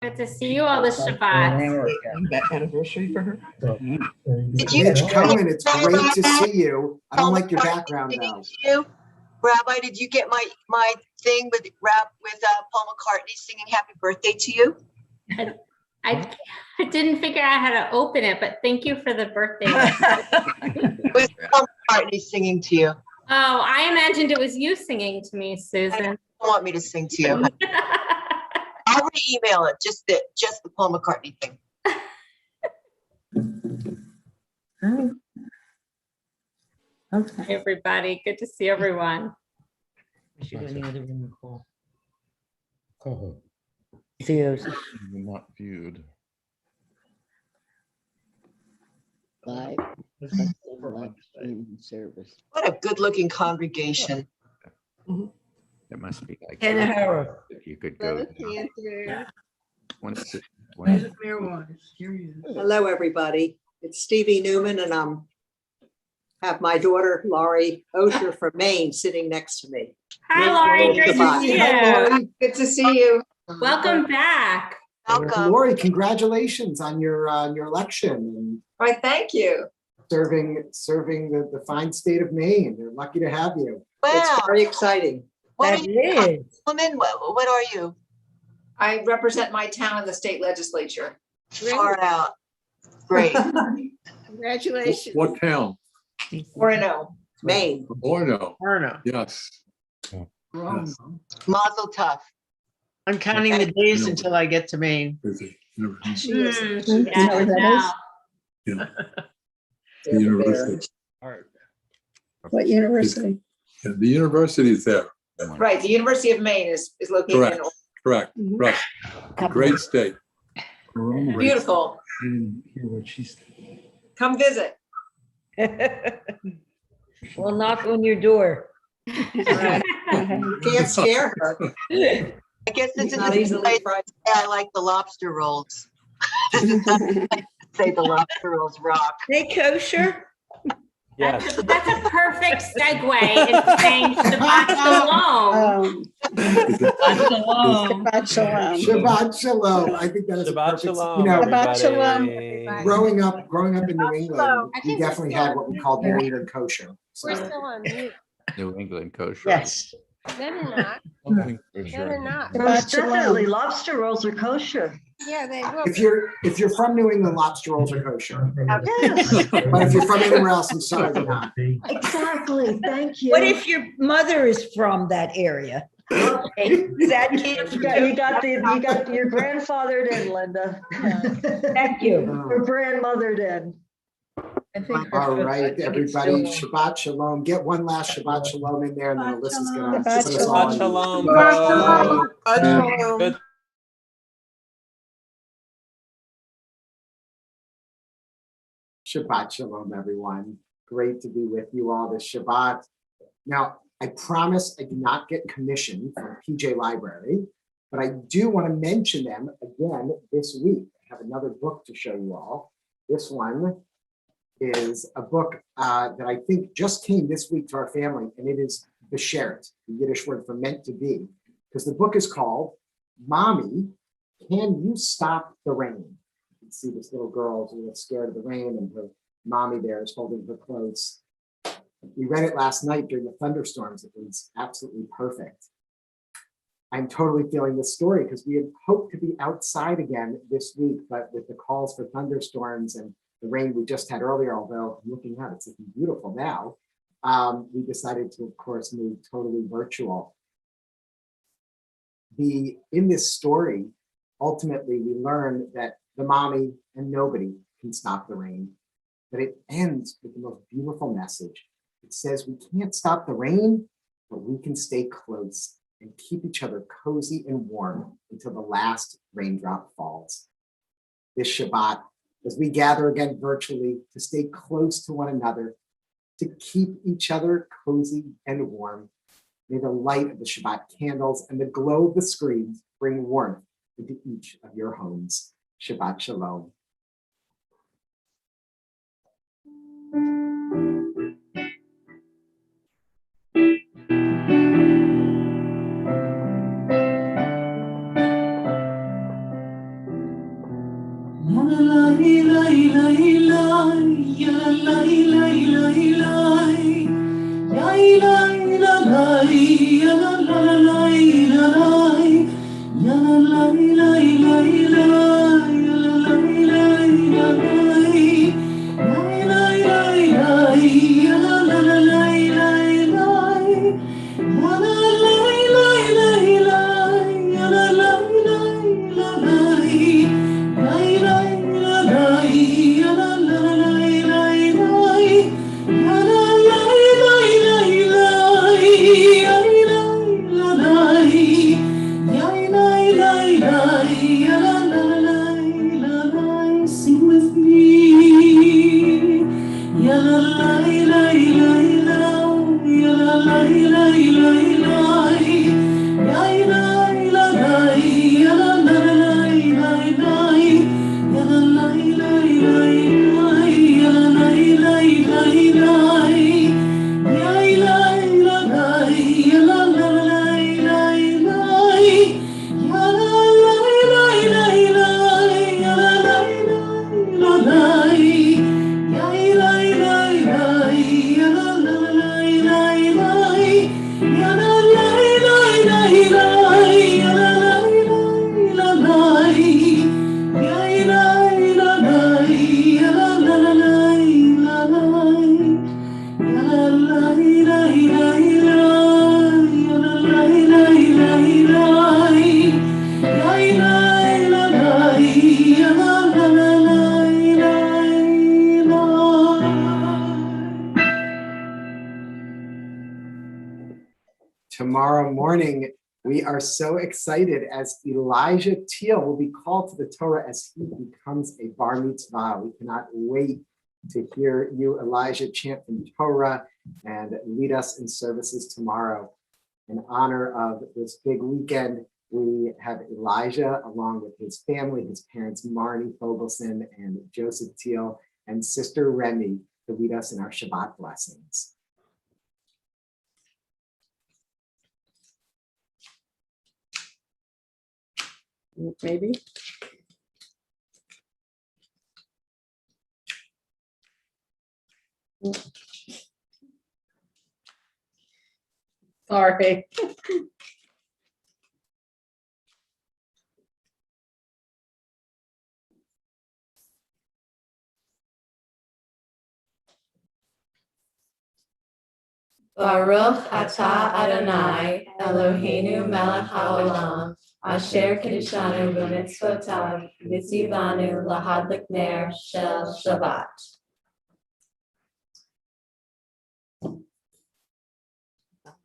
Good to see you all this Shabbat. That anniversary for her. Did you Mitch Cohen, it's great to see you. I don't like your background though. Rabbi, did you get my thing with Paul McCartney singing happy birthday to you? I didn't figure out how to open it, but thank you for the birthday. It was Paul McCartney singing to you. Oh, I imagined it was you singing to me, Susan. I don't want me to sing to you. I'll re-email it, just the Paul McCartney thing. Okay, everybody. Good to see everyone. Not viewed. Live service. What a good-looking congregation. It must be like Howard. if you could go. Hello, everybody. It's Stevie Newman, and have my daughter Laurie Osher from Maine sitting next to me. Hi, Laurie. Great to see you. Good to see you. Welcome back. Welcome. Lori, congratulations on your election and Right, thank you. serving the fine state of Maine. They're lucky to have you. Wow. It's very exciting. What are That you, is. woman? What are you? I represent my town in the state legislature. Far out. Great. Congratulations. What town? Orono. Maine. Orono. Yes. Yes. Mazel tov. I'm counting the days until I get to Maine. Busy. Yeah, know what that now. Yeah. The university. What university? Yeah, the university is there. Right, the University of Maine is located in Correct. Correct. Right. Great state. beautiful. I didn't hear what she said. Come visit. We'll knock on your door. Can't scare her. I guess it's Not easily frightened. I like the lobster rolls. Say the lobster rolls rock. They kosher? That's a perfect segue into saying Shabbat Shalom. Shabbat Shalom. Shabbat Shalom. I think that is a Shabbat perfect, Shalom. you know, Shabbat Shalom. everybody. growing up in New England, we definitely had what we called New England kosher. So, We're still on mute. New England kosher. Yes. No, they're not. Something No, kosher. they're not. Shabbat Shalom. lobster rolls are kosher. Yeah, they will. if you're from New England, lobster rolls are kosher. Yes, But if you're from anywhere else, I'm sorry, they're not. Exactly. Thank you. What if your mother is from that area? That you got your grandfathered in, Linda. Thank you. Your grandmothered in. All right, everybody, Shabbat Shalom. Get one last Shabbat Shalom in there, and then Alyssa's gonna put us all Shabbat on. Shalom. Shalom. Good Shabbat Shalom, everyone. Great to be with you all this Shabbat. Now, I promise I do not get commission from PJ Library, but I do want to mention them again this week. I have another book to show you all. This one is a book that I think just came this week to our family, and it is Besheret, the Yiddish word for meant to be, because the book is called Mommy, Can You Stop the Rain? You can see this little girl is a little scared of the rain, and her mommy there is holding her close. We read it last night during the thunderstorms. It was absolutely perfect. I'm totally feeling this story because we had hoped to be outside again this week, but with the calls for thunderstorms and the rain we just had earlier, although looking out, it's looking beautiful now, we decided to, of course, move totally virtual. In this story, ultimately, we learn that the mommy and nobody can stop the rain, but it ends with the most beautiful message. It says we can't stop the rain, but we can stay close and keep each other cozy and warm until the last raindrop falls. This Shabbat, as we gather again virtually to stay close to one another, to keep each other cozy and warm, may the light of the Shabbat candles and the glow of the screens bring warmth into each of your homes. Shabbat Shalom. Sing with me. Ya la la la la la, ya la la la la la, ya la la la, ya la la la la la, ya la la la la, ya la la la la, ya la la la, ya la la la la, Tomorrow morning, we are so excited as Elijah Teal will be called to the Torah as he becomes a bar mitzvah. We cannot wait to hear you, Elijah, chant from Torah and lead us in services tomorrow. In honor of this big weekend, we have Elijah along with his family, his parents, Marnie Fogelson and Joseph Teal, and Sister Remy to lead us in our Shabbat blessings. Maybe. Sorry. Baruch atah Adonai Eloheinu melech haolam asher kiddushanu b'mitzvotav v'tzivanu lahadlik ner shel Shabbat.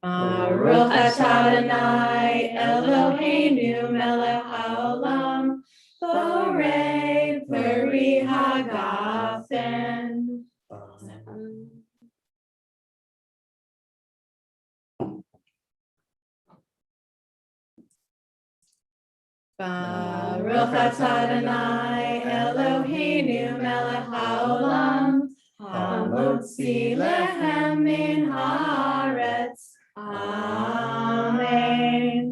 Baruch atah Adonai Eloheinu melech haolam borei peri hagafen. Baruch atah Adonai Eloheinu melech haolam hamotzi lechem min haaretz. Amen.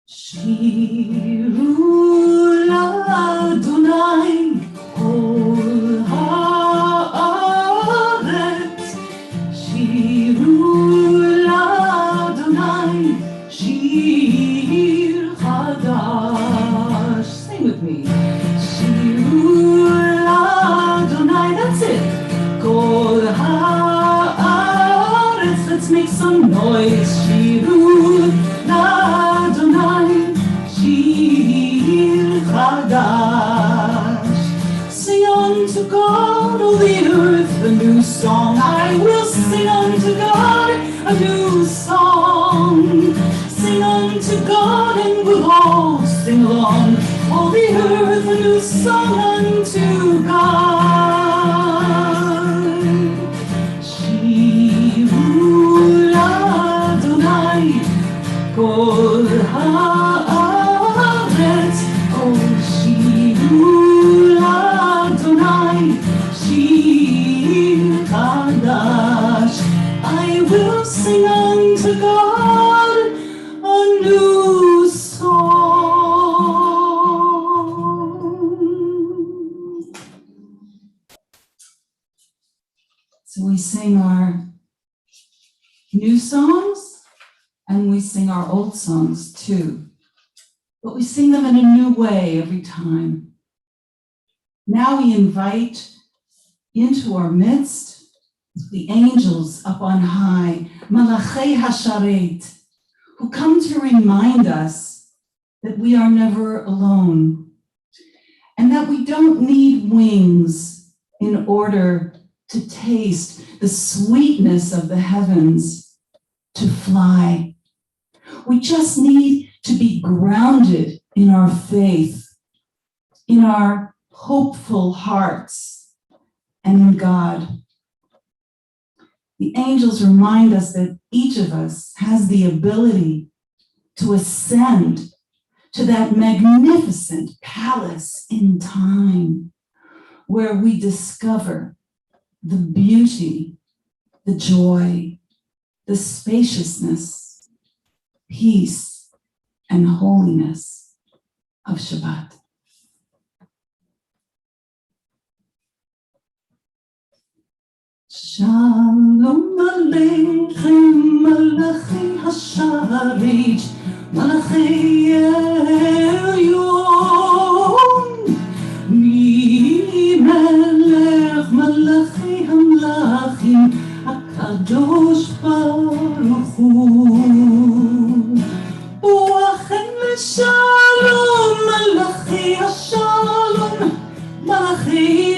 Shiru l'Adonai kol haaretz, shiru l'Adonai shir chadash. Sing with me. Shiru l'Adonai, that's it. Kol haaretz, let's make some noise. Shiru l'Adonai shir chadash. Sing unto God, all the earth, a new song. I will sing unto God a new song. Sing unto God and we'll all sing along. All the earth, a new song unto God. Shiru l'Adonai kol haaretz, oh shiru l'Adonai shir chadash. I will sing unto God a new song. So we sing our new songs and we sing our old songs too. But we sing them in a new way every time. Now we invite into our midst the angels up on high, Malachei Hasharet, who come to remind us that we are never alone and that we don't need wings in order to taste the sweetness of the heavens, to fly. We just need to be grounded in our faith, in our hopeful hearts, and in God. The angels remind us that each of us has the ability to ascend to that magnificent palace in time where we discover the beauty, the joy, the spaciousness, peace, and holiness of Shabbat. Shalom Aleichem, Malachi Hasharet, Malachi Elyon, Mi Melech Malachi Hamlachim, HaKadosh Baruch Hu. Boachem Shalom, Malachi Hashalom, Malachi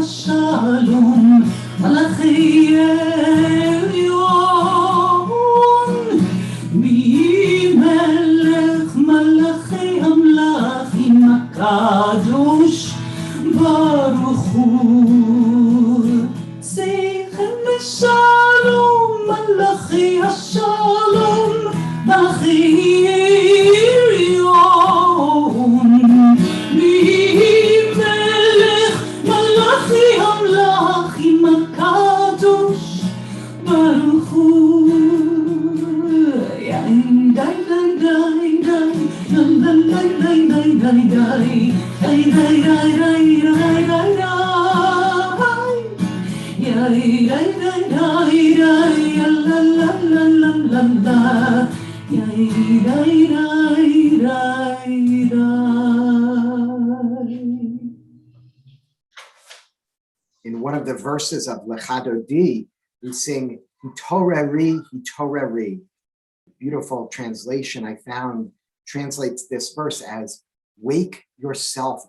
Shalom, Malachi Elyon, Mi Melech Malachi Hamlachim HaKadosh Baruch Hu. Zeichem Shalom, Malachi Hashalom, Malachi Elyon, Mi In one of the verses of Lecha Dodi, we sing Hitoreri, Hitoreri. Beautiful translation I found translates this verse as, wake yourself,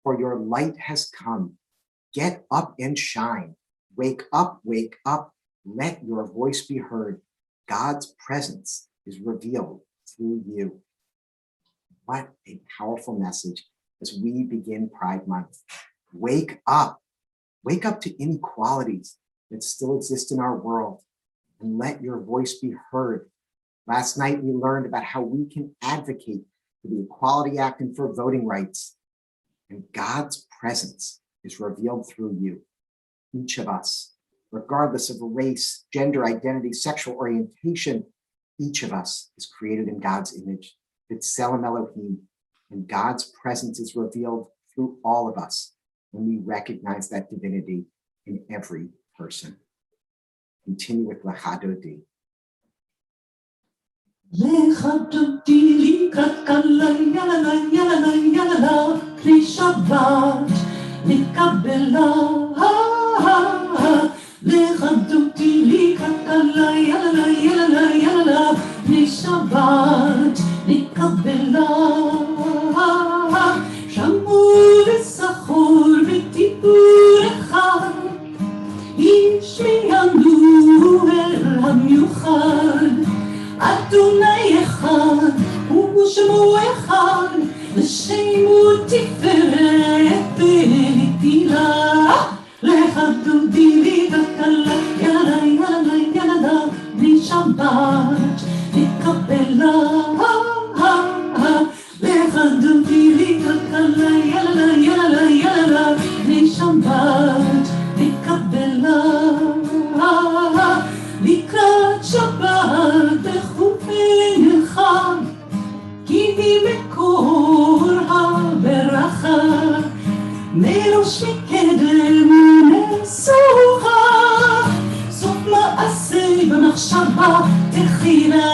for your light has come. Get up and shine. Wake up, let your voice be heard. God's presence is revealed through you. What a powerful message as we begin Pride Month. Wake up to inequalities that still exist in our world, and let your voice be heard. Last night, we learned about how we can advocate for the Equality Act and for voting rights. And God's presence is revealed through you, each of us, regardless of race, gender identity, sexual orientation. Each of us is created in God's image. It's Tselem Elohim, and God's presence is revealed through all of us when we recognize that divinity in every person. Continue with Lecha Dodi. Lecha Dodi likakala yalala yalala yalala Kli Shabbat likabela Lecha Dodi likakala yalala yalala yalala Kli Shabbat likabela Shamu v'sachor v'tipur echad Yishmiyanu el hamiuchad Adonai echad u'shemo echad L'shem u'tiferet v'tila לך דודי לי בקלה, יאללה יאללה יאללה, בלי שבת נקבלה. לך דודי לי בקלה, יאללה יאללה יאללה, בלי שבת נקבלה. לקראת שבת בחופיך, כי היא מקור הברכה, מראש מקדם ומסוכה, סוף מעשה במחשבה תחילה.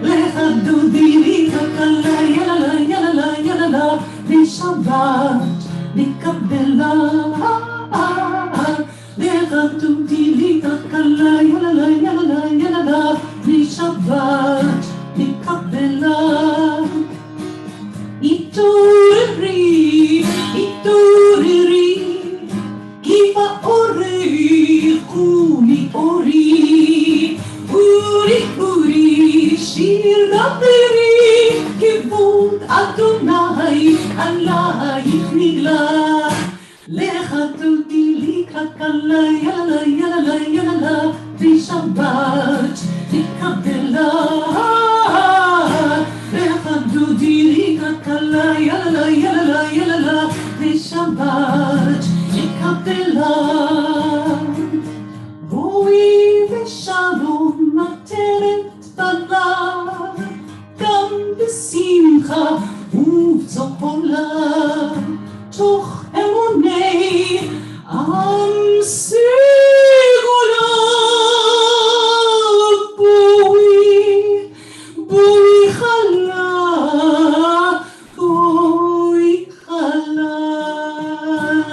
לך דודי לי כלכלה, יאללה יאללה יאללה, בשבת נקבלה. לך דודי לי כלכלה, יאללה יאללה יאללה, בשבת נקבלה. התעוררי, התעוררי, כי באורך קומי אורי, אורי אורי, שיר דברי, כבוד אדוני עלייך נגלה. לך דודי לי כלכלה, יאללה יאללה יאללה, בשבת נקבלה. לך דודי לי כלכלה, יאללה יאללה יאללה, בשבת נקבלה. בואי ושלום עטרת בנה, גם בשמחה ובצהלה, תוך אמוני עם סגולה. בואי חלה, בואי חלה.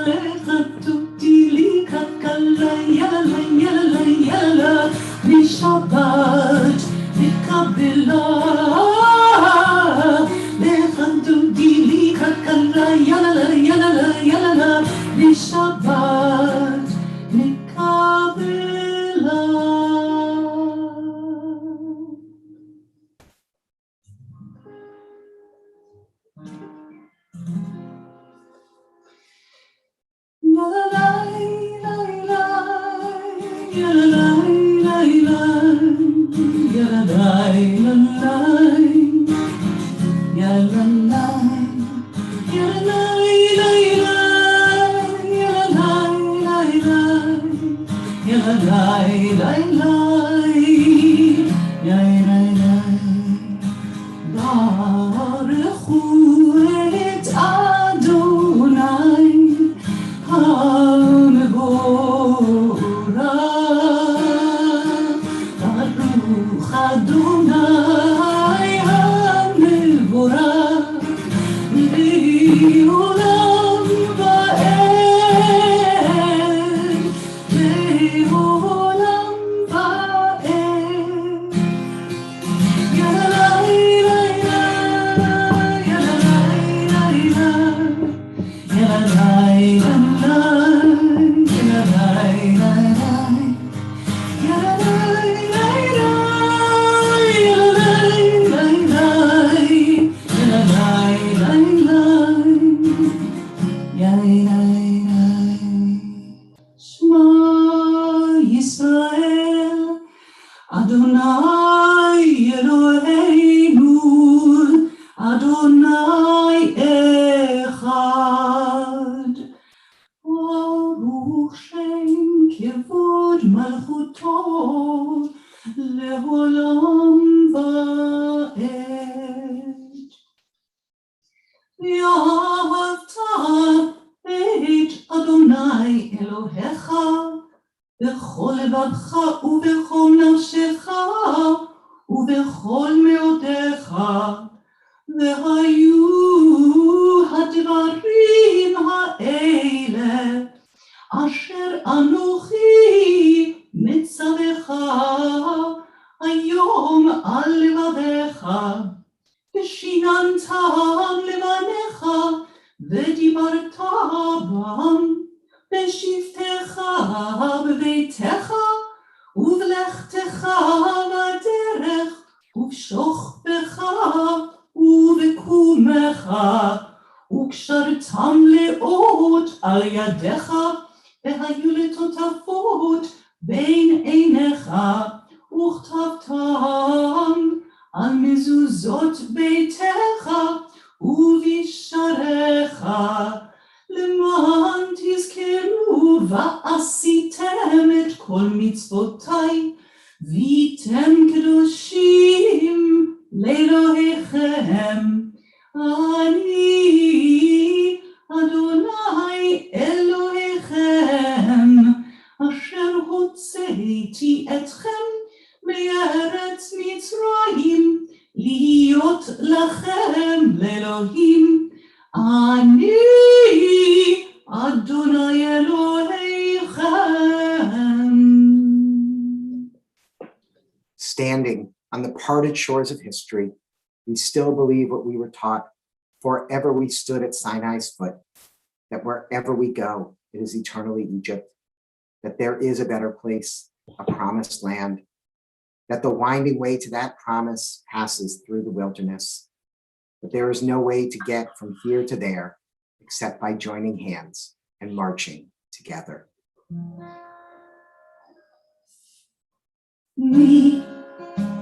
לך דודי לי כלכלה, יאללה יאללה יאללה, בשבת נקבלה. לך דודי לי כלכלה, יאללה יאללה יאללה, בשבת נקבלה. בכל לבבך ובכל נפשך ובכל מאודך, והיו הדברים האלה אשר אנוכי מצווך היום על לבביך, ושיננתם לבניך ודיברת בם בשבתך בביתך ובלכתך בדרך ובשוכבך ובקומך, וקשרתם לאות על ידיך והיו לטוטפות בין עיניך, וכתבתם על מזוזות ביתך ובשעריך, למען תזכרו ועשיתם את כל מצוותיי, והייתם קדושים לאלוהיכם. אני אדוני אלוהיכם, אשר הוצאתי אתכם מארץ מצרים, להיות לכם לאלוהים. אני אדוני אלוהיכם. Standing on the parted shores of history, we still believe what we were taught forever we stood at Sinai's foot, that wherever we go, it is eternally Egypt, that there is a better place, a promised land, that the winding way to that promise passes through the wilderness, that there is no way to get from here to there except by joining hands and marching together.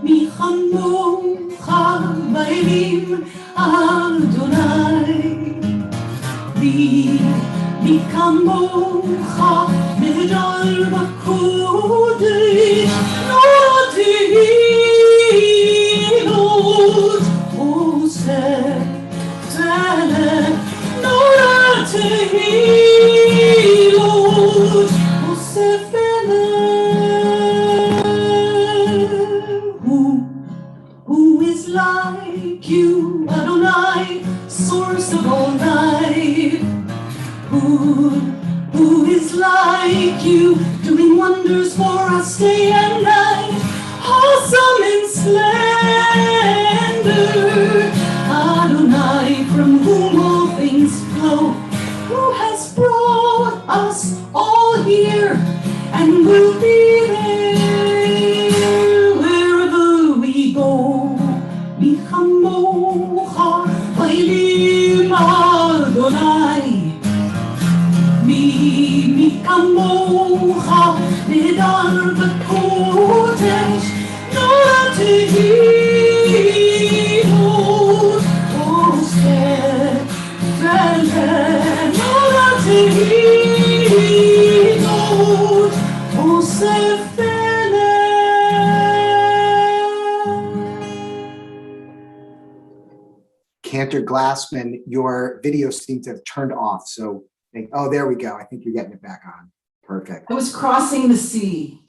מי כמוך באלים אדוני, מי כמוך נהדר בקודש, לא תהילות עושה פלא, לא תהילות עושה פלא. Who is like you, Adonai, source of all life? Who is like you, doing wonders for us day and night, awesome in splendor? Adonai, from whom all things flow, who has brought us all here and will be there wherever we go. Mi chamocha bailim Adonai, mi kamocha nehedar b'kodesh, no tehilot oseh v'eleh, no tehilot oseh v'eleh. Cantor Glassman, your video seemed to have turned off. So, oh, there we go. I think you're getting it back on. Perfect. I was crossing the sea.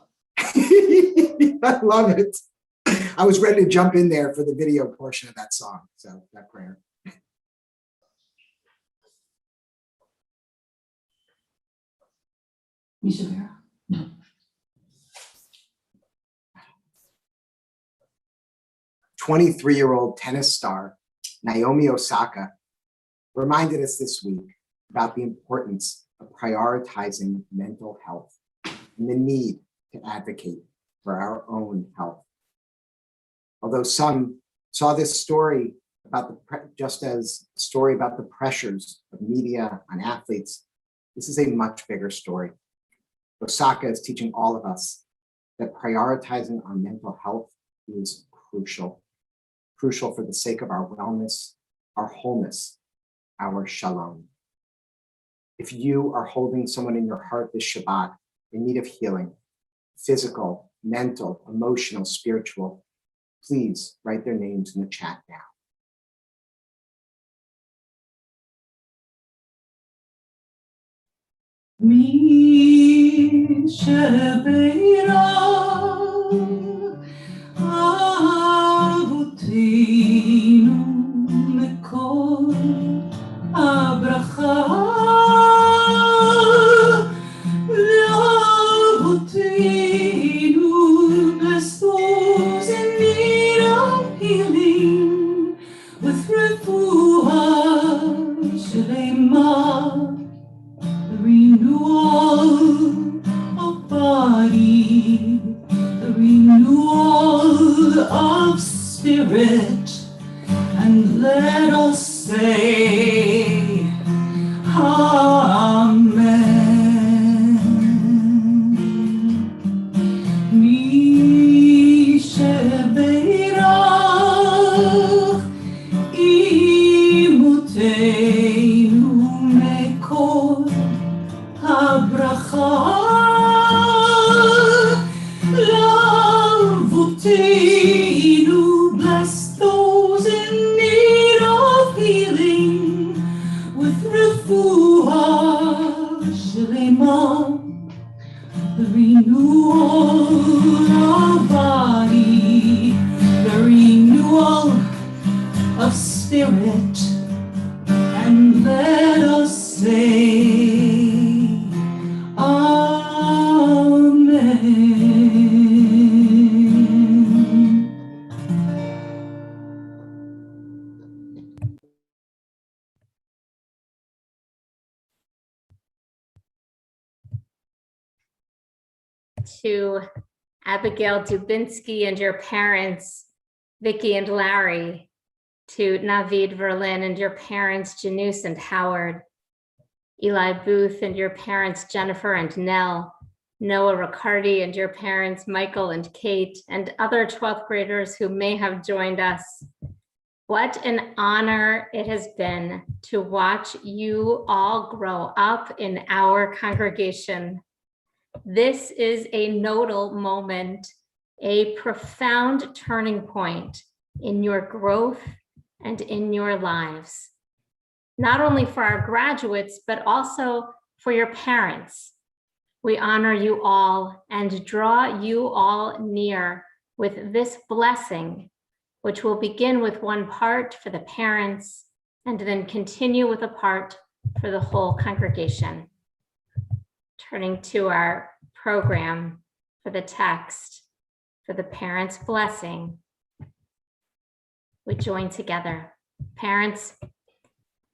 I love it. I was ready to jump in there for the video portion of that song. So that prayer. Misha Vera? No. 23-year-old tennis star Naomi Osaka reminded us this week about the importance of prioritizing mental health and the need to advocate for our own health. Although some saw this story about just as a story about the pressures of media on athletes, this is a much bigger story. Osaka is teaching all of us that prioritizing our mental health is crucial for the sake of our wellness, our wholeness, our shalom. If you are holding someone in your heart this Shabbat in need of healing, physical, mental, emotional, spiritual, please write their names in the chat now. Mi shebeira avotinu mekol abracha avotinu, bless those in need of healing with refuah shlema, the renewal of body, the renewal of spirit, and let us say, Amen. the renewal of body, the renewal of spirit, and let us say, Amen. To Abigail Dubinsky and your parents, Vicki and Larry, to Navid Verlin and your parents, Janus and Howard, Eli Booth and your parents, Jennifer and Nell, Noah Riccardi and your parents, Michael and Kate, and other 12th graders who may have joined us. What an honor it has been to watch you all grow up in our congregation. This is a nodal moment, a profound turning point in your growth and in your lives, not only for our graduates, but also for your parents. We honor you all and draw you all near with this blessing, which will begin with one part for the parents and then continue with a part for the whole congregation. Turning to our program for the text, for the parents' blessing, we join together. Parents,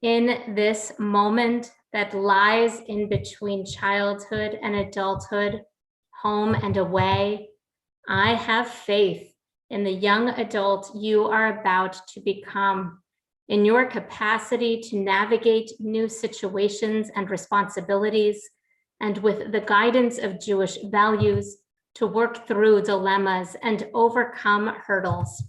in this moment that lies in between childhood and adulthood, home and away, I have faith in the young adult you are about to become, in your capacity to navigate new situations and responsibilities, and with the guidance of Jewish values to work through dilemmas and overcome hurdles.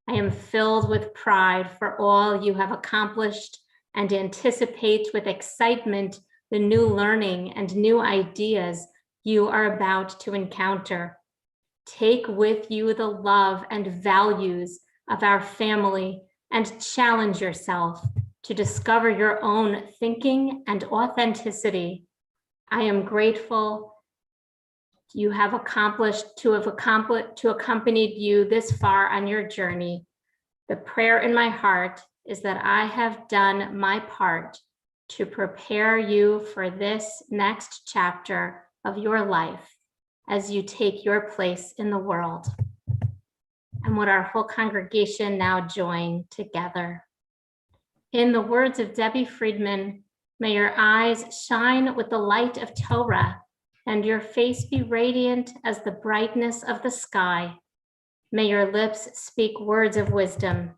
I am filled with pride for all you have accomplished and anticipate with excitement the new learning and new ideas you are about to encounter. Take with you the love and values of our family and challenge yourself to discover your own thinking and authenticity. I am grateful to have accompanied you this far on your journey. The prayer in my heart is that I have done my part to prepare you for this next chapter of your life as you take your place in the world. And would our whole congregation now join together. In the words of Debbie Friedman, may your eyes shine with the light of Torah and your face be radiant as the brightness of the sky. May your lips speak words of wisdom,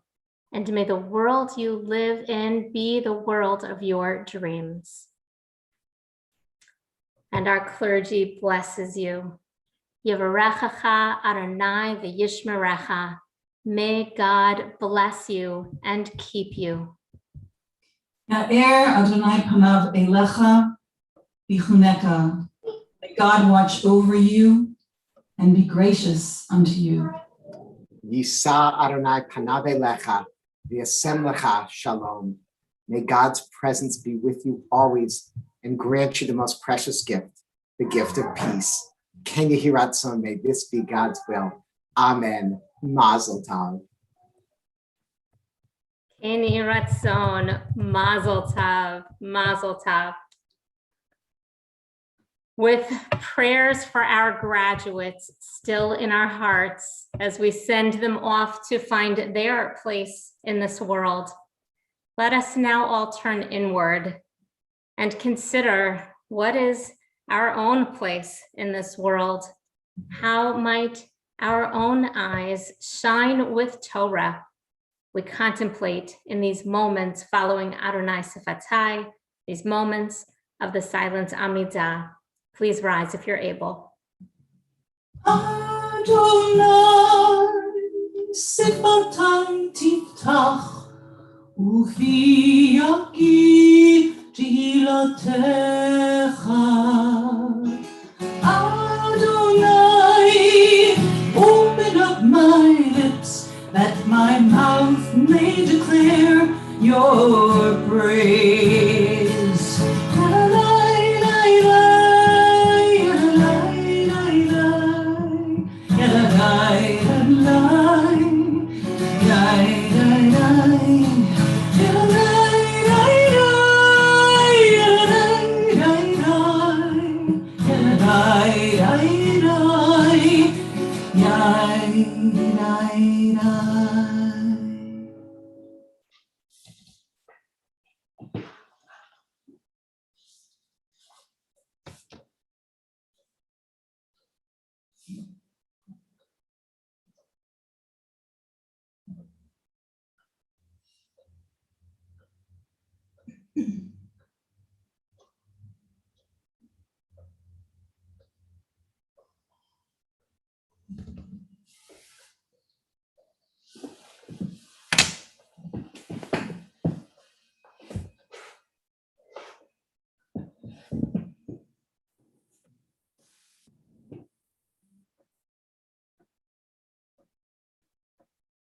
and may the world you live in be the world of your dreams. And our clergy blesses you. Yevarechecha Adonai v'yishmerecha. May God bless you and keep you. Ya'er Adonai panav elecha v'chuneka. May God watch over you and be gracious unto you. Yisa Adonai panav elecha v'yasem lecha shalom. May God's presence be with you always and grant you the most precious gift, the gift of peace. Ken Yehi Ratzon, may this be God's will. Amen. Mazel tov. Ken Yehi Ratzon, Mazel tov, Mazel tov. With prayers for our graduates still in our hearts as we send them off to find their place in this world, let us now all turn inward and consider what is our own place in this world. How might our own eyes shine with Torah? We contemplate in these moments following Adonai Sifatai, these moments of the silent Amidah. Please rise if you're able. Adonai Sifatai tiftach ufi yagi tehillatcha. Adonai, open up my lips that my mouth may declare your praise.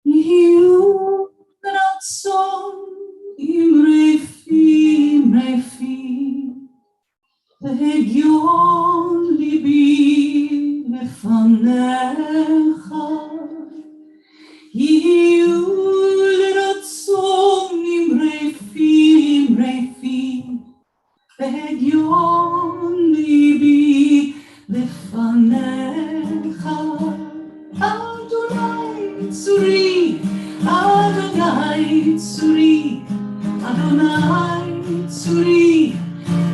You razón imrefi והגיון ליבי לפניך יהיו לרצון אמרפי והגיון ליבי לפניך אדוני צורי אדוני צורי אדוני צורי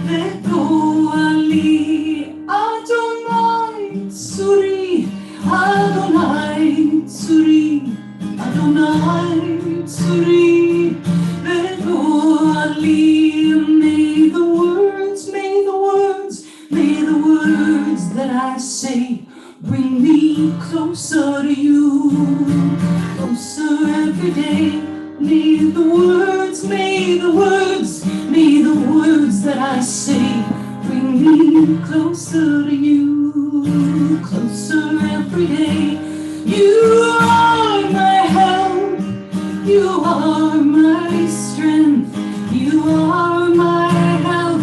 וגואלי אדוני צורי אדוני צורי אדוני צורי וגואלי may the words that I say bring me closer to you, closer every day. May the words that I say bring me closer to you, closer every day. You are my help, you are my strength, you are my help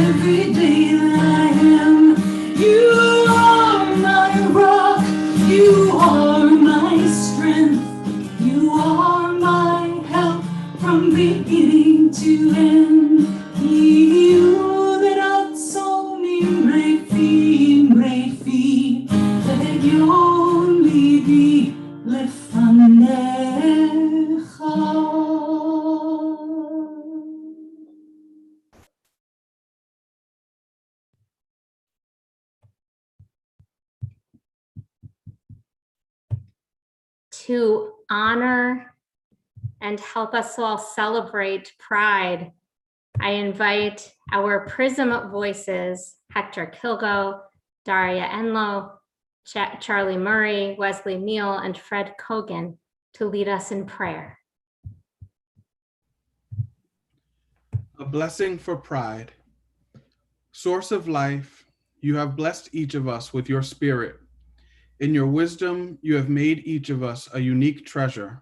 every day that I am. You are my rock, you are my strength, you are my help from beginning to end. You that art so imrefi, that you only be lefanecha. To honor and help us all celebrate Pride, I invite our Prism voices, Hector Kilgo, Daria Enlow, Charlie Murray, Wesley Neal, and Fred Kogan to lead us in prayer. A blessing for Pride. Source of life, you have blessed each of us with your spirit. In your wisdom, you have made each of us a unique treasure.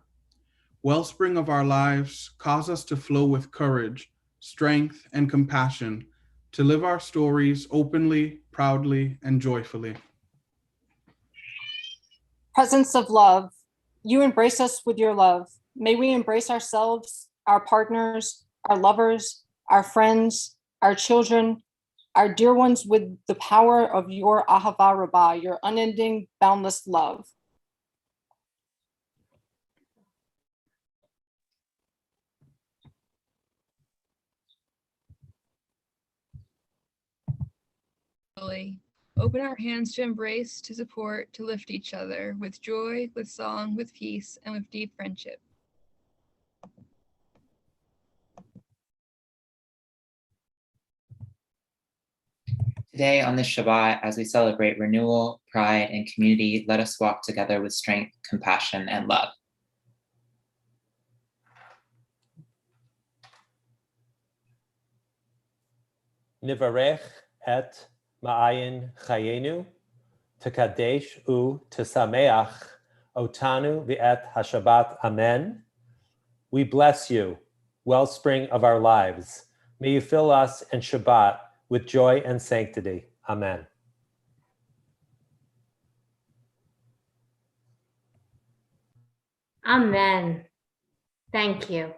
Wellspring of our lives, cause us to flow with courage, strength, and compassion, to live our stories openly, proudly, and joyfully. Presence of love, you embrace us with your love. May we embrace ourselves, our partners, our lovers, our friends, our children, our dear ones with the power of your Ahava Rabbah, your unending, boundless love. Open our hands to embrace, to support, to lift each other with joy, with song, with peace, and with deep friendship. Today on this Shabbat, as we celebrate renewal, pride, and community, let us walk together with strength, compassion, and love. Nivarech et ma'ayin chayenu, tekadesh u tesameach otanu v'et hashabbat. Amen. We bless you, wellspring of our lives. May you fill us in Shabbat with joy and sanctity. Amen. Amen. Thank you.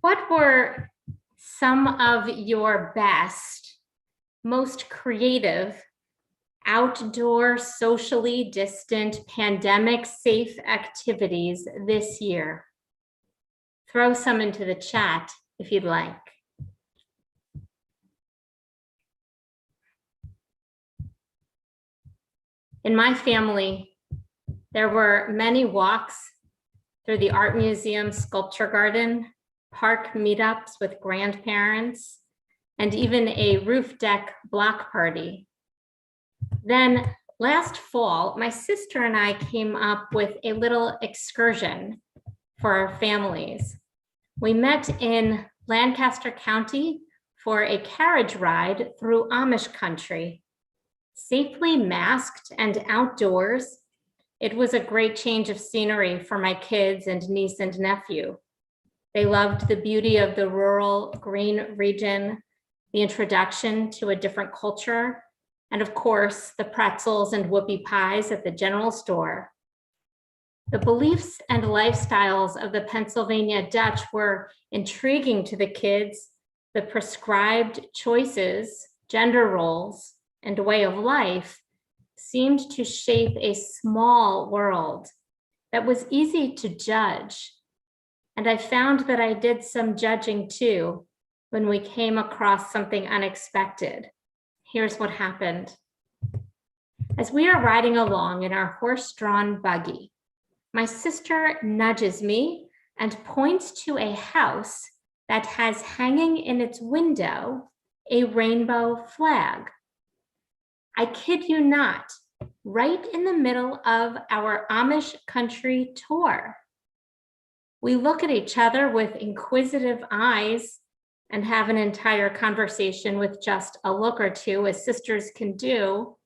What were some of your best, most creative outdoor, socially distant, pandemic-safe activities this year? Throw some into the chat if you'd like. In my family, there were many walks through the art museum, sculpture garden, park meetups with grandparents, and even a roof deck block party. Then last fall, my sister and I came up with a little excursion for our families. We met in Lancaster County for a carriage ride through Amish country. Safely masked and outdoors, it was a great change of scenery for my kids and niece and nephew. They loved the beauty of the rural green region, the introduction to a different culture, and of course, the pretzels and whoopie pies at the general store. The beliefs and lifestyles of the Pennsylvania Dutch were intriguing to the kids. The prescribed choices, gender roles, and way of life seemed to shape a small world that was easy to judge. And I found that I did some judging too when we came across something unexpected. Here's what happened. As we are riding along in our horse-drawn buggy, my sister nudges me and points to a house that has hanging in its window a rainbow flag. I kid you not, right in the middle of our Amish country tour. We look at each other with inquisitive eyes and have an entire conversation with just a look or two, as sisters can do.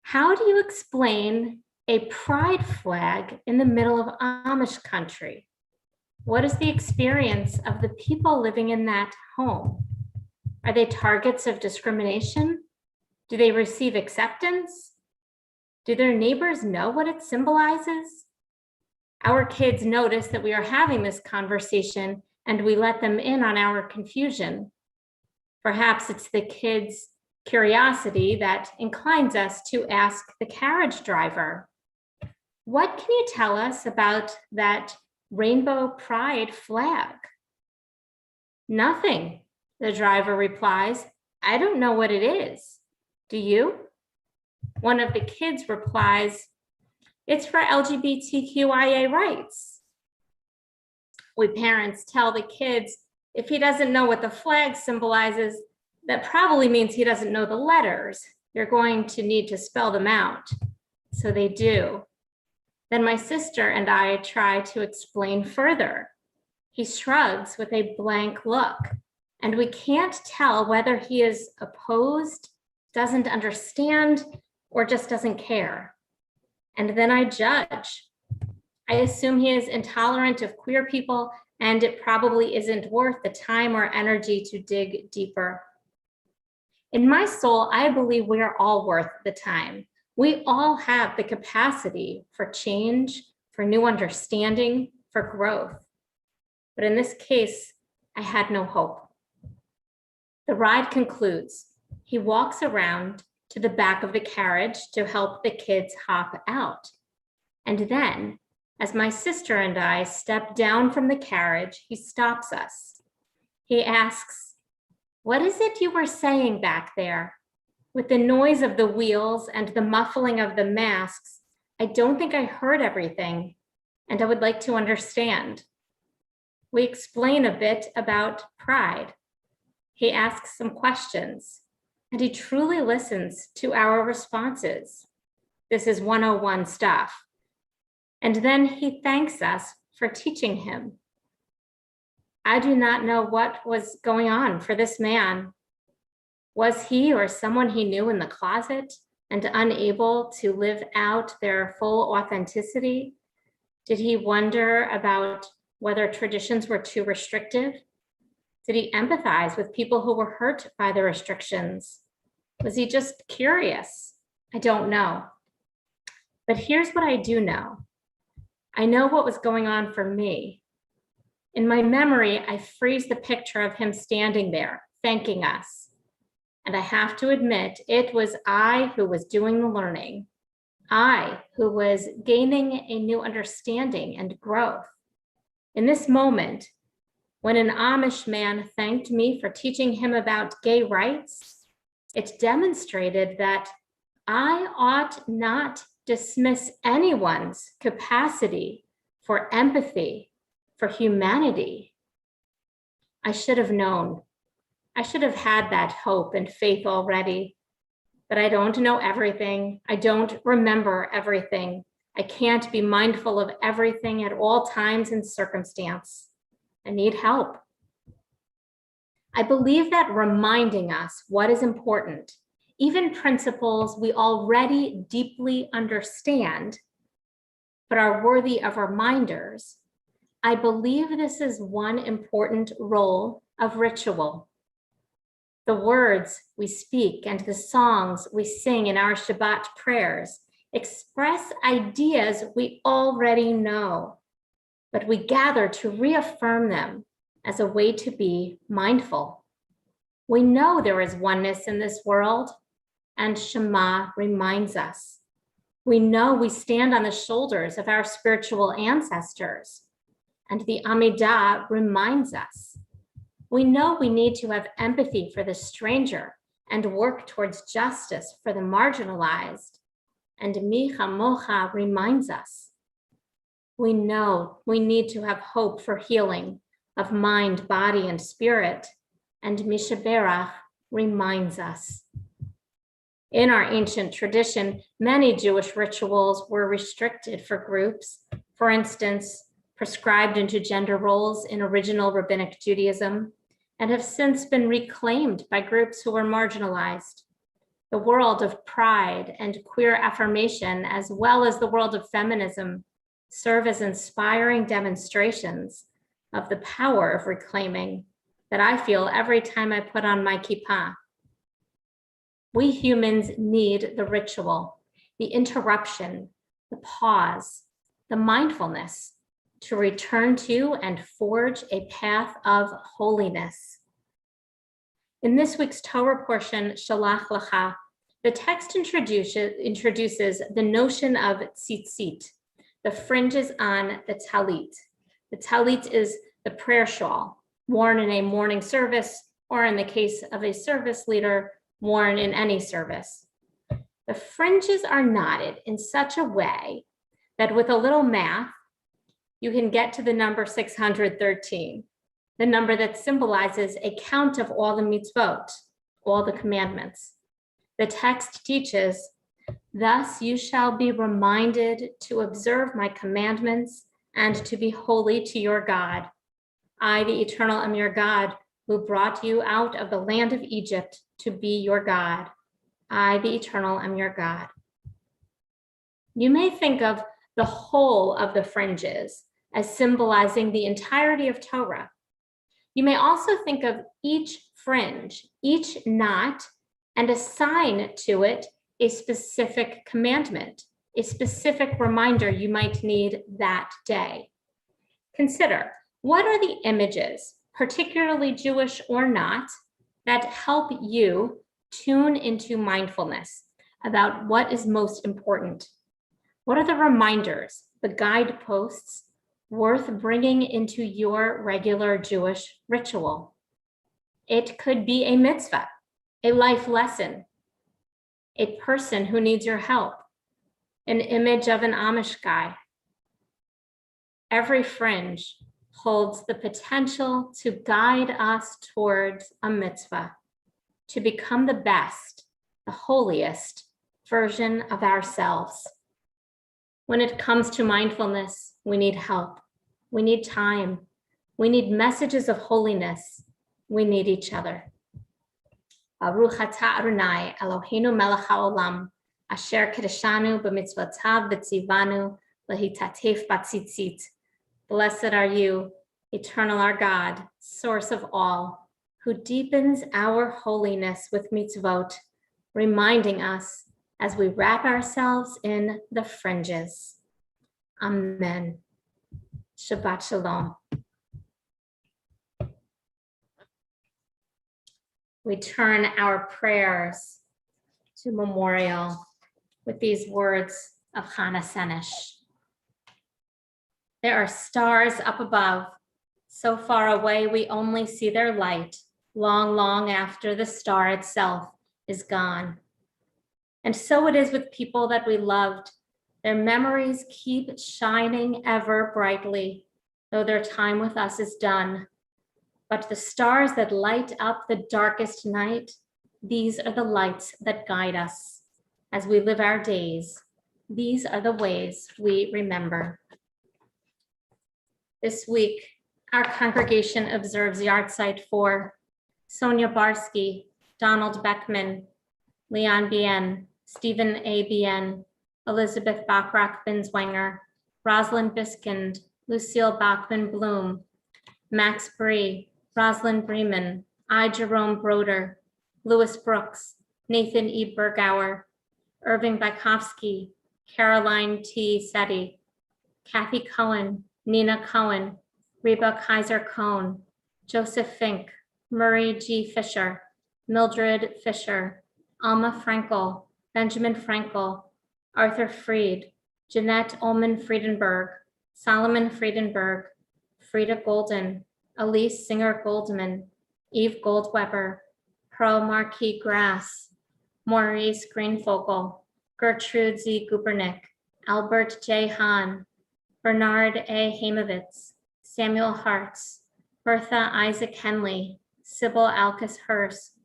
How do you explain a pride flag in the middle of Amish country? What is the experience of the people living in that home? Are they targets of discrimination? Do they receive acceptance? Do their neighbors know what it symbolizes? Our kids notice that we are having this conversation and we let them in on our confusion. Perhaps it's the kids' curiosity that inclines us to ask the carriage driver, what can you tell us about that rainbow pride flag? Nothing, the driver replies. I don't know what it is. Do you? One of the kids replies, it's for LGBTQIA rights. We parents tell the kids, if he doesn't know what the flag symbolizes, that probably means he doesn't know the letters. You're going to need to spell them out. So they do. Then my sister and I try to explain further. He shrugs with a blank look, and we can't tell whether he is opposed, doesn't understand, or just doesn't care. And then I judge. I assume he is intolerant of queer people, and it probably isn't worth the time or energy to dig deeper. In my soul, I believe we are all worth the time. We all have the capacity for change, for new understanding, for growth. But in this case, I had no hope. The ride concludes. He walks around to the back of the carriage to help the kids hop out. And then, as my sister and I step down from the carriage, he stops us. He asks, what is it you were saying back there? With the noise of the wheels and the muffling of the masks, I don't think I heard everything, and I would like to understand. We explain a bit about pride. He asks some questions, and he truly listens to our responses. This is 101 stuff. And then he thanks us for teaching him. I do not know what was going on for this man. Was he or someone he knew in the closet and unable to live out their full authenticity? Did he wonder about whether traditions were too restrictive? Did he empathize with people who were hurt by the restrictions? Was he just curious? I don't know. But here's what I do know. I know what was going on for me. In my memory, I freeze the picture of him standing there, thanking us. And I have to admit, it was I who was doing the learning. I who was gaining a new understanding and growth. In this moment, when an Amish man thanked me for teaching him about gay rights, it demonstrated that I ought not dismiss anyone's capacity for empathy, for humanity. I should have known. I should have had that hope and faith already, but I don't know everything. I don't remember everything. I can't be mindful of everything at all times and circumstance. I need help. I believe that reminding us what is important, even principles we already deeply understand, but are worthy of reminders, I believe this is one important role of ritual. The words we speak and the songs we sing in our Shabbat prayers express ideas we already know, but we gather to reaffirm them as a way to be mindful. We know there is oneness in this world, and Shema reminds us. We know we stand on the shoulders of our spiritual ancestors, and the Amidah reminds us. We know we need to have empathy for the stranger and work towards justice for the marginalized, and Mi Chamocha reminds us. We know we need to have hope for healing of mind, body, and spirit, and Mishaberach reminds us. In our ancient tradition, many Jewish rituals were restricted for groups, for instance, prescribed into gender roles in original rabbinic Judaism, and have since been reclaimed by groups who were marginalized. The world of pride and queer affirmation, as well as the world of feminism, serve as inspiring demonstrations of the power of reclaiming that I feel every time I put on my kippah. We humans need the ritual, the interruption, the pause, the mindfulness to return to and forge a path of holiness. In this week's Torah portion, Shalach Lecha, the text introduces the notion of tzitzit, the fringes on the Talit. The Talit is the prayer shawl worn in a morning service, or in the case of a service leader, worn in any service. The fringes are knotted in such a way that with a little math, you can get to the number 613, the number that symbolizes a count of all the mitzvot, all the commandments. The text teaches, "Thus you shall be reminded to observe my commandments and to be holy to your God. I, the Eternal, am your God, who brought you out of the land of Egypt to be your God. I, the Eternal, am your God." You may think of the whole of the fringes as symbolizing the entirety of Torah. You may also think of each fringe, each knot, and assign to it a specific commandment, a specific reminder you might need that day. Consider, what are the images, particularly Jewish or not, that help you tune into mindfulness about what is most important? What are the reminders, the guideposts worth bringing into your regular Jewish ritual? It could be a mitzvah, a life lesson, a person who needs your help, an image of an Amish guy. Every fringe holds the potential to guide us towards a mitzvah, to become the best, the holiest version of ourselves. When it comes to mindfulness, we need help. We need time. We need messages of holiness. We need each other. Baruch atah Adonai Eloheinu melech haolam, asher kedeshanu b'mitzvotav v'tzivanu lehitatef batzitzit. Blessed are you, eternal our God, source of all, who deepens our holiness with mitzvot, reminding us as we wrap ourselves in the fringes. Amen. Shabbat Shalom. we turn our prayers to memorial with these words of Chana Senesh. There are stars up above, so far away we only see their light, long, long after the star itself is gone. And so it is with people that we loved. Their memories keep shining ever brightly, though their time with us is done. But the stars that light up the darkest night, these are the lights that guide us as we live our days. These are the ways we remember. This week, our congregation observes yahrzeit for Sonia Barsky, Donald Beckman, Leon Bien, Stephen A. Bien, Elizabeth Bachrach Binswanger, Rosalind Biskind, Lucille Bachman Bloom, Max Bree, Rosalind Bremen, I. Jerome Broder, Louis Brooks, Nathan E. Bergauer, Irving Bykowski, Caroline T. Setti, Kathy Cohen, Nina Cohen, Reba Kaiser Cohn, Joseph Fink, Murray G. Fisher, Mildred Fisher, Alma Frankel, Benjamin Frankel, Arthur Freed, Jeanette Ullman Friedenberg, Solomon Friedenberg, Frida Golden, Elise Singer Goldman, Eve Goldweber, Pearl Marquis Grass, Maurice Greenfogle, Gertrude Z. Gubernick, Albert J. Hahn, Bernard A. Hamovitz, Samuel Hartz, Bertha Isaac Henley, Sybil Alcus Hurst,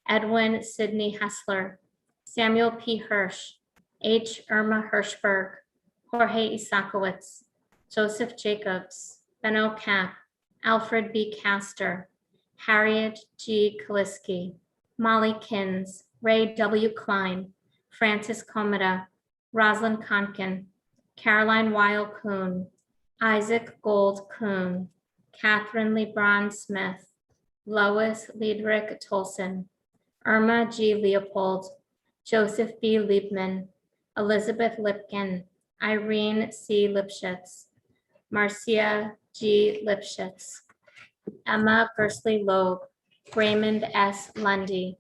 Edwin Sidney Hessler, Samuel P. Hirsch, H. Irma Hirschberg, Jorge Isakowitz, Joseph Jacobs, Benno Kapp, Alfred B. Castor, Harriet G. Kaliski, Molly Kins, Ray W. Klein, Francis Komeda, Rosalind Konkin, Caroline Weil Kuhn, Isaac Gold Kuhn, Catherine LeBron Smith, Lois Liedrich Tolson, Irma G. Leopold, Joseph B. Liebman, Elizabeth Lipkin, Irene C. Lipschitz, Marcia G. Lipschitz, Emma Gersley Loeb, Raymond S. Lundy,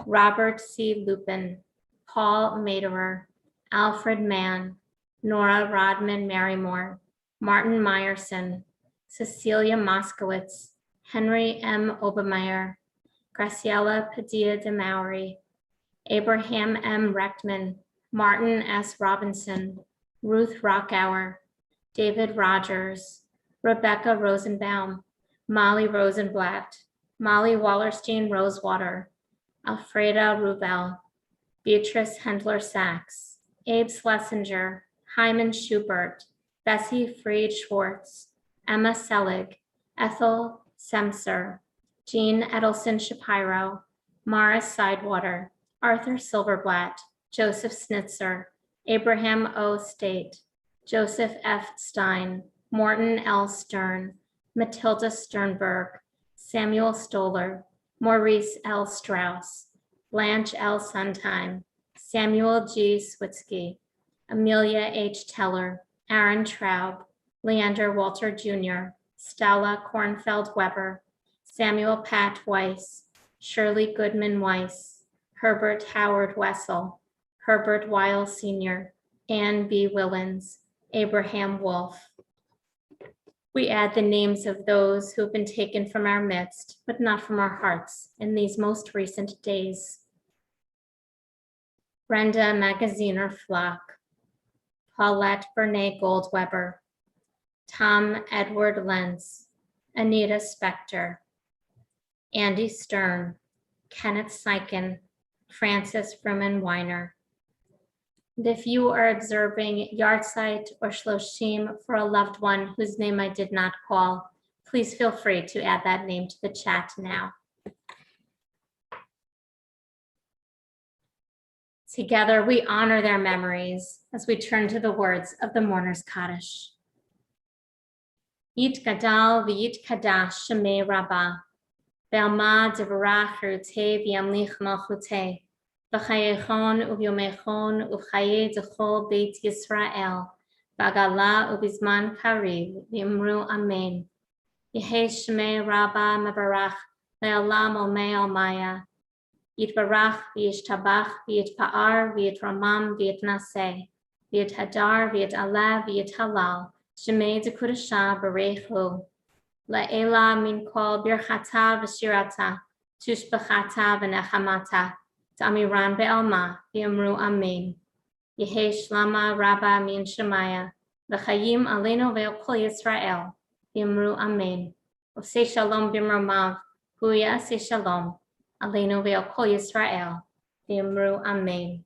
Robert C. Lupin, Paul Maderer, Alfred Mann, Nora Rodman Marymore, Martin Meyerson, Cecilia Moskowitz, Henry M. Obermeyer, Graciela Padilla de Maury, Abraham M. Rechtman, Martin S. Robinson, Ruth Rockauer, David Rogers, Rebecca Rosenbaum, Molly Rosenblatt, Molly Wallerstein Rosewater, Alfreda Rubel, Beatrice Hendler Sachs, Abe Schlesinger, Hyman Schubert, Bessie Fried Schwartz, Emma Selig, Ethel Semser, Jean Edelson Shapiro, Morris Sidewater, Arthur Silverblatt, Joseph Snitzer, Abraham O. State, Joseph F. Stein, Morton L. Stern, Matilda Sternberg, Samuel Stoller, Maurice L. Strauss, Blanche L. Sondheim, Samuel G. Switsky, Amelia H. Teller, Aaron Traub, Leander Walter Jr., Stella Kornfeld Weber, Samuel Pat Weiss, Shirley Goodman Weiss, Herbert Howard Wessel, Herbert Weil Sr., Ann B. Willens, Abraham Wolf. We add the names of those who have been taken from our midst, but not from our hearts in these most recent days. Brenda Magaziner Flock, Paulette Bernay Goldweber, Tom Edward Lentz, Anita Spector, Andy Stern, Kenneth Sykin, Francis Fruman Weiner. And if you are observing yahrzeit or shloshim for a loved one whose name I did not call, please feel free to add that name to the chat now. Together, we honor their memories as we turn to the words of the mourner's Kaddish. Yit gadal v'yit kadash shemei rabbah, ve'alma devarach cherutei v'yamlich malchutei, v'chayechon u'vyomechon u'chaye dechol beit Yisrael, v'agala u'bizman kariv v'imru amen. Yehei shemei rabbah mevarach le'olam omei almaya, Yitvarach, v'yishtabach, v'yitpa'ar, v'yitramam, v'yitnaseh, v'yithadar, v'yit'aleh, v'yithalal, Shemei D'Kudashah Barech Hu, La'ela min kol birchata v'shirata, tushbachata v'nechamata, Ta'amiran be'alma, v'yamru amen. Yehi shlama rabba min shemaya, v'chayim aleinu ve'kol Yisrael, v'yamru amen. Oseh shalom b'mromav, hu ya'aseh shalom, aleinu ve'kol Yisrael, v'yamru amen.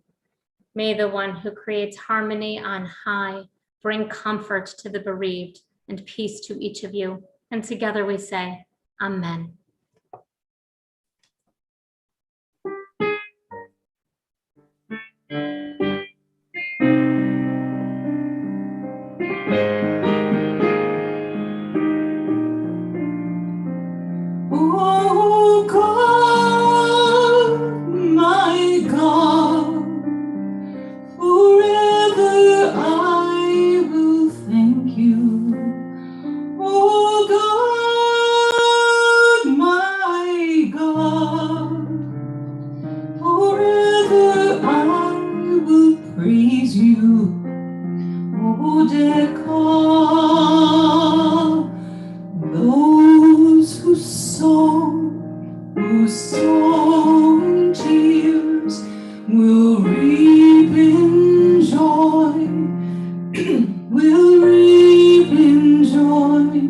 May the one who creates harmony on high bring comfort to the bereaved and peace to each of you. And together we say, Amen. Oh God, my God, forever I will thank you. Oh God, my God, forever I will praise you. Oh, Dekah, those who sow in tears will reap in joy, will reap in joy.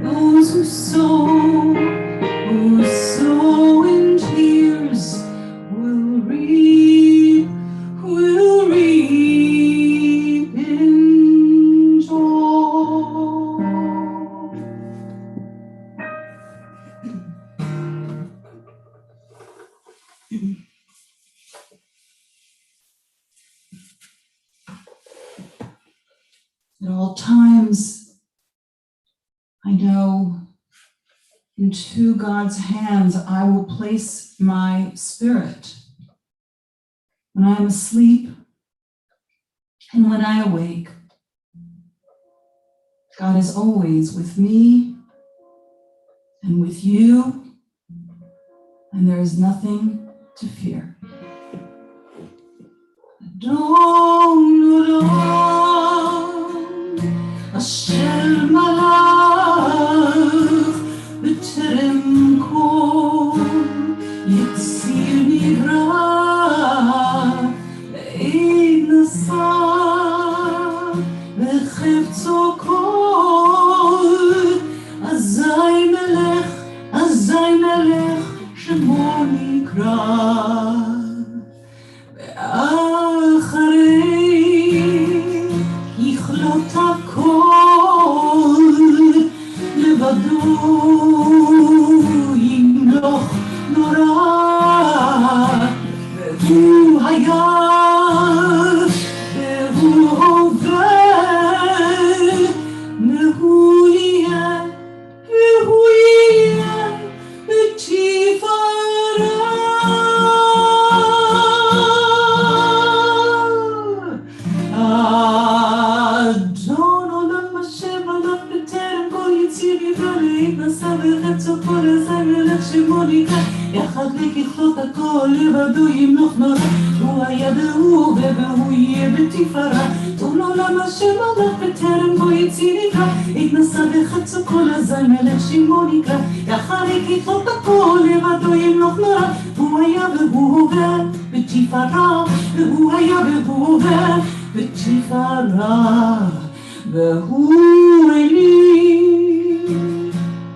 Those who sow in tears will reap in joy. At all times, I know into God's hands I will place my spirit. When I am asleep and when I awake, God is always with me and with you, and there is nothing to fear. Asher malach b'terem kol yitzir nivra ve'ed nasa v'chevtzo kol azay melech shemo nikra יכלות הכל לבדו ימלוך נורא והוא היה והוא הווה והוא יהיה בתפארה. אדון עולם השם עולם בטרם כל יציר נברא להתנשא וחפצו כל אזי מלך שמו נקרא יחד לככלות הכל לבדו ימלוך נורא הוא היה והוא הווה והוא יהיה בתפארה. אדון עולם השם עולם בטרם כל יציר נברא להתנשא וחפצו כל אזי מלך שמו נקרא יחד לככלות הכל לבדו ימלוך נורא הוא היה והוא הווה בתפארה והוא היה והוא הווה בתפארה. והוא אלי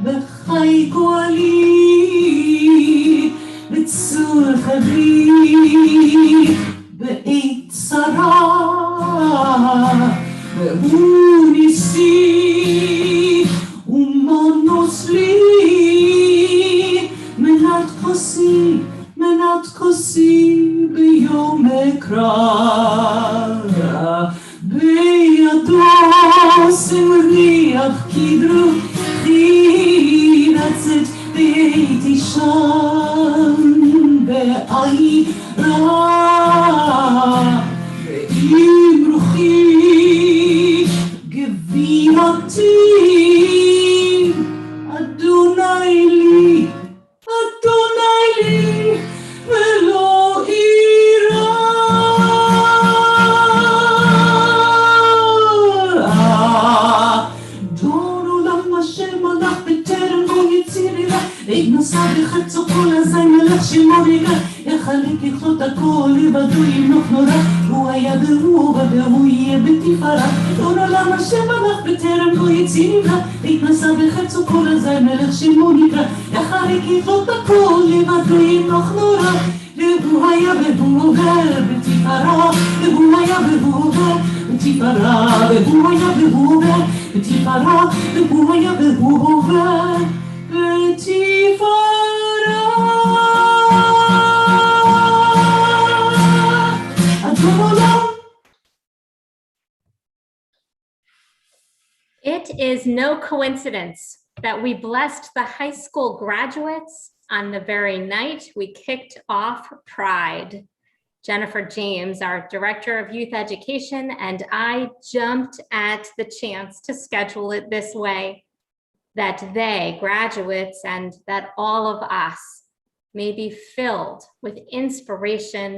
בחי גואלי בצור חברי בעת צרה. והוא ניסי ומנוס לי מנת כוסי ביום אקרא. בידו שמריח כדרוכי רצת והייתי שם בעירה ועם רוחי גבילתי אדוני לי בחצו כל הזין מלך שמוריגה, יחלק יכלות הכל לבדו ימנוך נורא, הוא היה והוא בא והוא יהיה בתפארה, לא נעלם השם הלך בטרם לא יציא נברא, התנסה בחצו כל הזין מלך שמוריגה, יחלק יכלות הכל לבדו ימנוך נורא, והוא היה והוא עובר בתפארה, והוא היה והוא עובר בתפארה, והוא היה והוא עובר בתפארה, והוא היה והוא עובר בתפארה. אדון עולם. It is no coincidence that we blessed the high school graduates on the very night we kicked off Pride. Jennifer James, our Director of Youth Education, and I jumped at the chance to schedule it this way, that they, graduates, and that all of us may be filled with inspiration